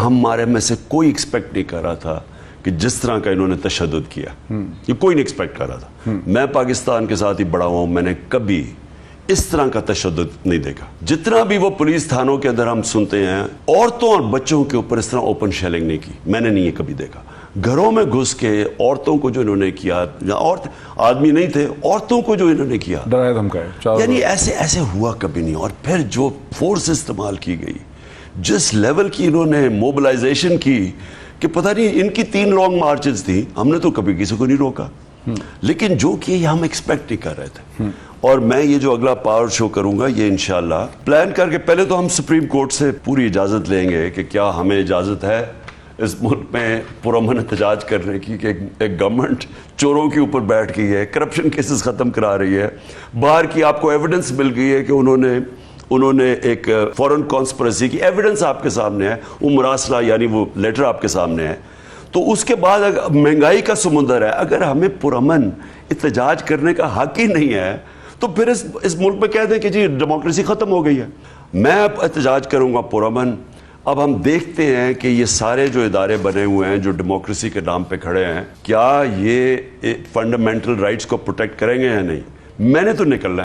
ہمارے میں سے کوئی ایکسپیکٹ نہیں کر رہا تھا کہ جس طرح کا انہوں نے تشدد کیا، یہ کوئی نہیں ایکسپیکٹ کر رہا تھا. میں پاکستان کے ساتھ ہی بڑا ہوں، میں نے کبھی اس طرح کا تشدد نہیں دیکھا. جتنا بھی وہ پولیس تھانوں کے اندر ہم سنتے ہیں، عورتوں اور بچوں کے اوپر اس طرح اوپن شیلنگ نہیں کی، میں نے نہیں یہ کبھی دیکھا. گھروں میں گھس کے عورتوں کو جو انہوں نے کیا، عورت آدمی نہیں تھے، عورتوں کو جو انہوں نے کیا، ڈرایا دھمکایا، یعنی ایسے ہوا کبھی نہیں. اور پھر جو فورس استعمال کی گئی، جس لیول کی انہوں نے موبلائزیشن کی کہ پتہ نہیں، ان کی 3 لانگ مارچز تھیں، ہم نے تو کبھی کسی کو نہیں روکا، لیکن جو کہ یہ ہم ایکسپیکٹ نہیں کر رہے تھے. اور میں یہ جو اگلا پاور شو کروں گا، یہ انشاءاللہ پلان کر کے پہلے تو ہم سپریم کورٹ سے پوری اجازت لیں گے کہ کیا ہمیں اجازت ہے اس ملک میں پرامن احتجاج کرنے کی، کہ ایک گورنمنٹ چوروں کے اوپر بیٹھ گئی ہے، کرپشن کیسز ختم کرا رہی ہے، باہر کی آپ کو ایویڈنس مل گئی ہے کہ انہوں نے ایک فورن کانسپریسی کی ایویڈنس آپ کے سامنے ہے، وہ مراسلہ یعنی وہ لیٹر آپ کے سامنے ہے. تو اس کے بعد مہنگائی کا سمندر ہے، اگر ہمیں پرامن احتجاج کرنے کا حق ہی نہیں ہے تو پھر اس ملک میں کہہ دیں کہ جی ڈیموکریسی ختم ہو گئی ہے. میں اب احتجاج کروں گا پرامن. اب ہم دیکھتے ہیں کہ یہ سارے جو ادارے بنے ہوئے ہیں جو ڈیموکریسی کے نام پہ کھڑے ہیں، کیا یہ فنڈامنٹل رائٹس کو پروٹیکٹ کریں گے یا نہیں. میں نے تو نکلنا ہے.